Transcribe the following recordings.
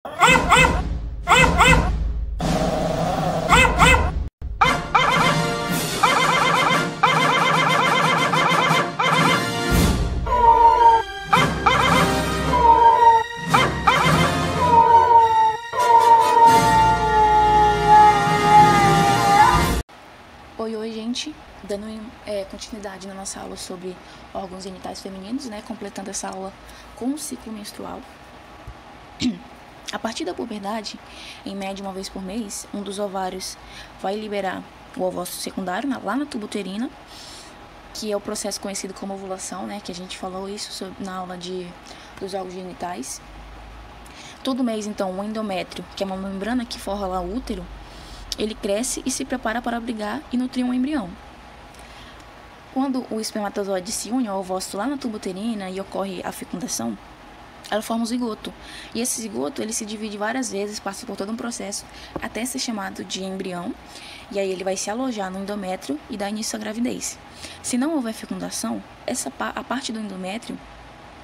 Oi, gente, dando continuidade na nossa aula sobre órgãos genitais femininos, né, completando essa aula com o ciclo menstrual. A partir da puberdade, em média uma vez por mês, um dos ovários vai liberar o ovócito secundário lá na tuba uterina, que é o processo conhecido como ovulação, né, que a gente falou isso na aula dos órgãos genitais. Todo mês, então, o endométrio, que é uma membrana que forra lá o útero, ele cresce e se prepara para abrigar e nutrir um embrião. Quando o espermatozoide se une ao ovócito lá na tuba uterina e ocorre a fecundação, ela forma um zigoto. E esse zigoto, ele se divide várias vezes, passa por todo um processo, até ser chamado de embrião. E aí ele vai se alojar no endométrio e dar início à gravidez. Se não houver fecundação, a parte do endométrio,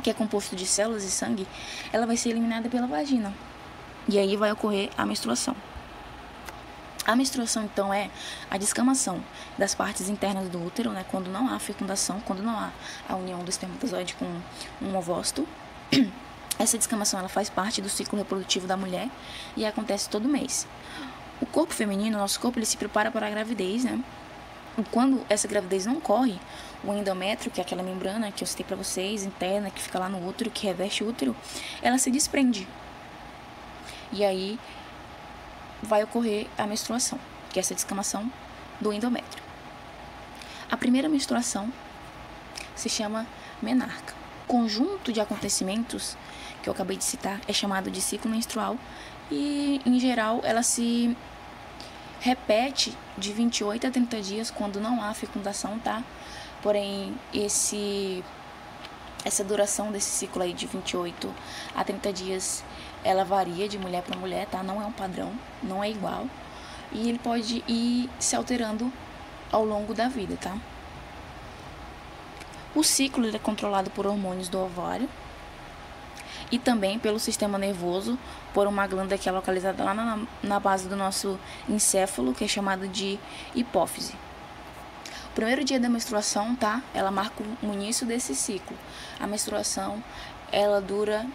que é composto de células e sangue, ela vai ser eliminada pela vagina. E aí vai ocorrer a menstruação. A menstruação, então, é a descamação das partes internas do útero, né, quando não há fecundação, quando não há a união do espermatozoide com um ovócito. Essa descamação, ela faz parte do ciclo reprodutivo da mulher e acontece todo mês. O corpo feminino, nosso corpo, ele se prepara para a gravidez, né? E quando essa gravidez não ocorre, o endométrio, que é aquela membrana que eu citei para vocês, interna, que fica lá no útero, que reveste o útero, ela se desprende. E aí vai ocorrer a menstruação, que é essa descamação do endométrio. A primeira menstruação se chama menarca. O conjunto de acontecimentos que eu acabei de citar é chamado de ciclo menstrual e, em geral, ela se repete de 28 a 30 dias quando não há fecundação, tá? Porém, essa duração desse ciclo aí de 28 a 30 dias, ela varia de mulher para mulher, tá? Não é um padrão, não é igual. E ele pode ir se alterando ao longo da vida, tá? O ciclo ele é controlado por hormônios do ovário e também pelo sistema nervoso, por uma glândula que é localizada lá na base do nosso encéfalo, que é chamada de hipófise. O primeiro dia da menstruação, tá? Ela marca o início desse ciclo. A menstruação, ela dura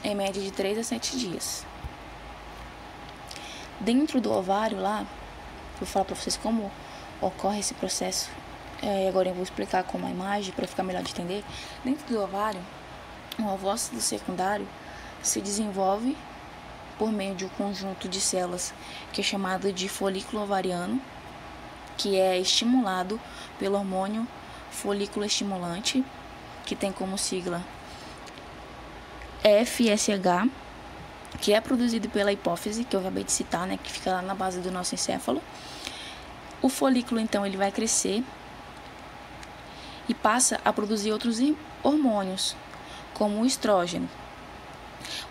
em média de 3 a 7 dias. Dentro do ovário lá, vou falar para vocês como ocorre esse processo. Agora eu vou explicar com uma imagem para ficar melhor de entender. Dentro do ovário, o ovócito secundário se desenvolve por meio de um conjunto de células que é chamado de folículo ovariano, que é estimulado pelo hormônio folículo estimulante, que tem como sigla FSH, que é produzido pela hipófise, que eu acabei de citar, né, que fica lá na base do nosso encéfalo. O folículo, então, ele vai crescer e passa a produzir outros hormônios, como o estrógeno.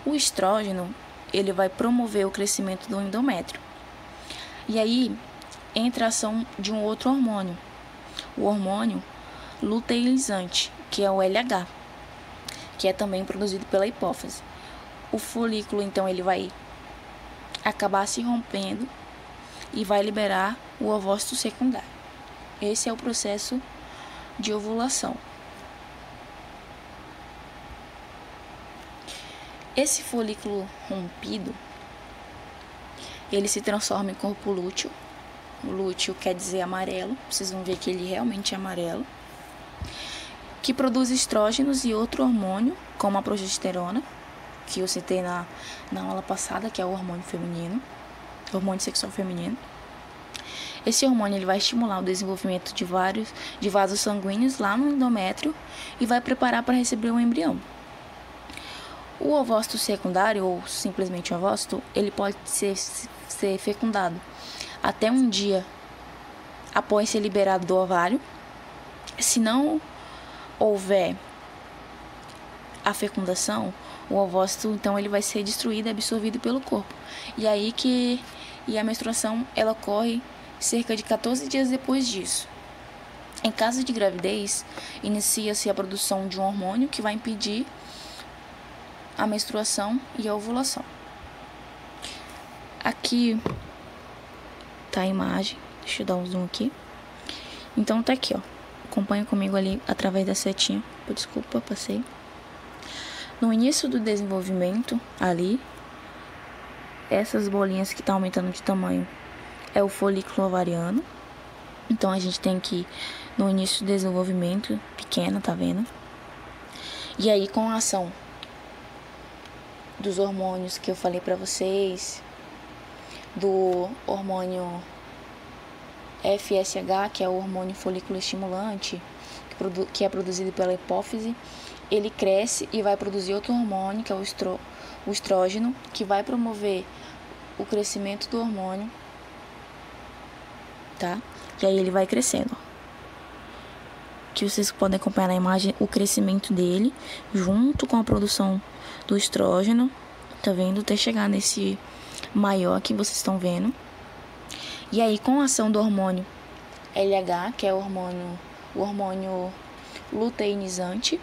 O estrógeno, ele vai promover o crescimento do endométrio. E aí entra a ação de um outro hormônio, o hormônio luteinizante, que é o LH, que é também produzido pela hipófise. O folículo, então, ele vai acabar se rompendo e vai liberar o ovócito secundário. Esse é o processo de ovulação. Esse folículo rompido, ele se transforma em corpo lúteo. O lúteo quer dizer amarelo, vocês vão ver que ele realmente é amarelo, que produz estrógenos e outro hormônio, como a progesterona, que eu citei na aula passada, que é o hormônio feminino, hormônio sexual feminino. Esse hormônio ele vai estimular o desenvolvimento de vasos sanguíneos lá no endométrio e vai preparar para receber o embrião. O ovócito secundário, ou simplesmente o ovócito, ele pode ser fecundado até um dia após ser liberado do ovário. Se não houver a fecundação, o ovócito, então, ele vai ser destruído e absorvido pelo corpo. E aí a menstruação, ela ocorre cerca de 14 dias depois disso. Em caso de gravidez, inicia-se a produção de um hormônio que vai impedir a menstruação e a ovulação. Aqui tá a imagem. Deixa eu dar um zoom aqui. Então tá aqui, ó. Acompanha comigo ali através da setinha. Desculpa, passei. No início do desenvolvimento, ali, essas bolinhas que estão aumentando de tamanho é o folículo ovariano. Então a gente tem que, no início do desenvolvimento, pequena, tá vendo? E aí, com a ação dos hormônios que eu falei pra vocês, do hormônio FSH, que é o hormônio folículo estimulante, que é produzido pela hipófise, ele cresce e vai produzir outro hormônio, que é o estrógeno, que vai promover o crescimento do hormônio, tá? E aí ele vai crescendo, ó. Que vocês podem acompanhar na imagem o crescimento dele, junto com a produção do estrógeno, tá vendo? Até chegar nesse maior que vocês estão vendo. E aí, com a ação do hormônio LH, que é o hormônio luteinizante,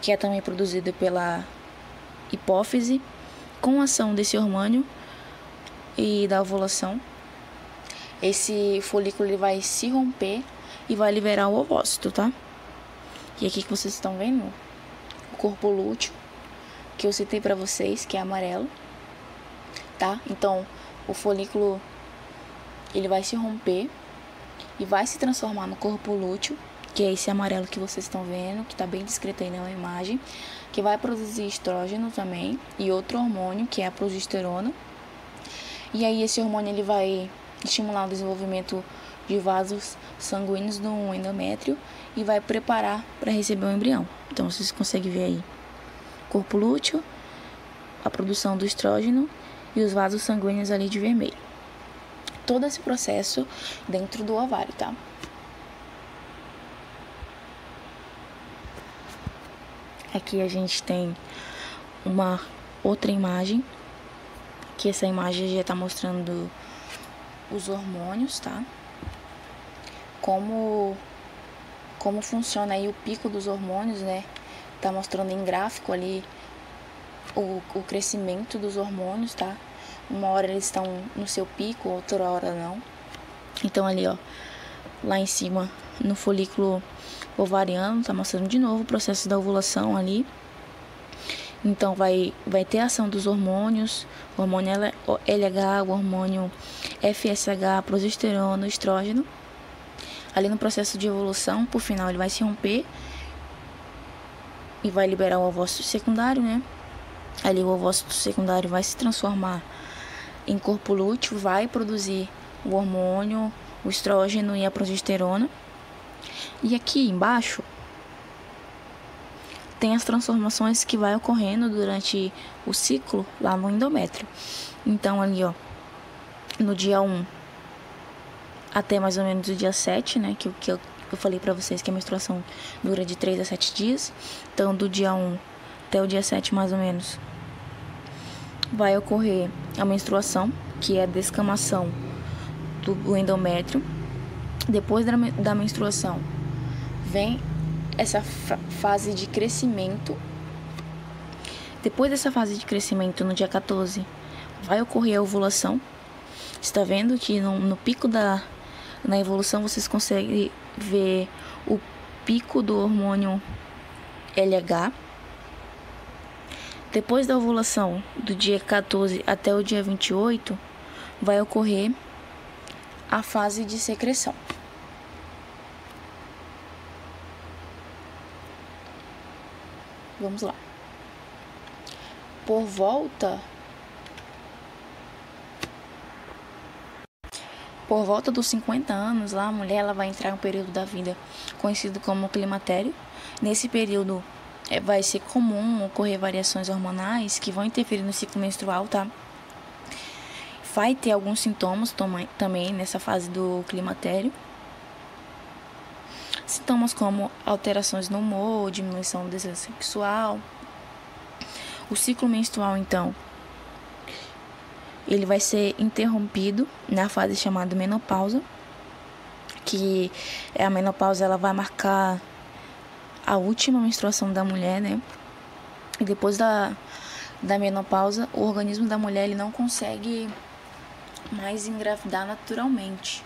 que é também produzido pela hipófise, com a ação desse hormônio e da ovulação, esse folículo ele vai se romper e vai liberar o ovócito, tá? E aqui que vocês estão vendo o corpo lúteo, que eu citei pra vocês, que é amarelo, tá? Então, o folículo ele vai se romper e vai se transformar no corpo lúteo, que é esse amarelo que vocês estão vendo, que tá bem descrito aí na imagem, que vai produzir estrógeno também e outro hormônio, que é a progesterona. E aí esse hormônio ele vai estimular o desenvolvimento de vasos sanguíneos no endométrio e vai preparar para receber o embrião. Então vocês conseguem ver aí corpo lúteo, a produção do estrógeno e os vasos sanguíneos ali de vermelho. Todo esse processo dentro do ovário, tá? Aqui a gente tem uma outra imagem, que essa imagem já tá mostrando os hormônios, tá? Como funciona aí o pico dos hormônios, né? Tá mostrando em gráfico ali o crescimento dos hormônios, tá? Uma hora eles estão no seu pico, outra hora não. Então ali, ó, lá em cima, no folículo ovariano, tá mostrando de novo o processo da ovulação ali. Então vai ter a ação dos hormônios, o hormônio LH, o hormônio FSH, progesterona, estrógeno. Ali no processo de evolução, por final ele vai se romper e vai liberar o ovócito secundário, né? Ali o ovócito secundário vai se transformar em corpo lúteo, vai produzir o hormônio, o estrógeno e a progesterona. E aqui embaixo tem as transformações que vai ocorrendo durante o ciclo lá no endométrio. Então ali, ó, no dia 1 até mais ou menos o dia 7, né, que eu falei pra vocês que a menstruação dura de 3 a 7 dias. Então do dia 1 até o dia 7 mais ou menos vai ocorrer a menstruação, que é a descamação do endométrio. Depois da menstruação vem essa fase de crescimento. Depois dessa fase de crescimento, no dia 14, vai ocorrer a ovulação. Você está vendo que no pico na evolução vocês conseguem ver o pico do hormônio LH. Depois da ovulação, do dia 14 até o dia 28, vai ocorrer a fase de secreção. Vamos lá. Por volta dos 50 anos, lá a mulher ela vai entrar em um período da vida conhecido como climatério. Nesse período vai ser comum ocorrer variações hormonais que vão interferir no ciclo menstrual, tá? Vai ter alguns sintomas também nessa fase do climatério. Sintomas como alterações no humor, diminuição do desejo sexual. O ciclo menstrual, então, ele vai ser interrompido na fase chamada menopausa, que a menopausa ela vai marcar a última menstruação da mulher, né? E depois da menopausa, o organismo da mulher ele não consegue mais engravidar naturalmente,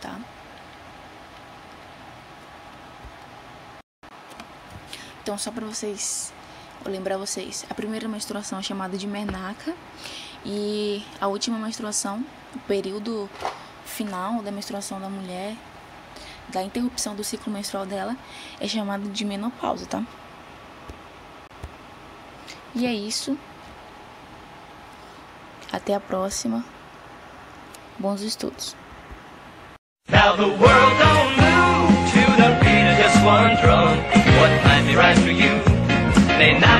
tá? Então, só para vocês, vou lembrar vocês, a primeira menstruação é chamada de menarca e a última menstruação, o período final da menstruação da mulher, da interrupção do ciclo menstrual dela, é chamado de menopausa, tá? E é isso. Até a próxima. Bons estudos. Now the world don't move to the beat of just one drum. What might be right for you may not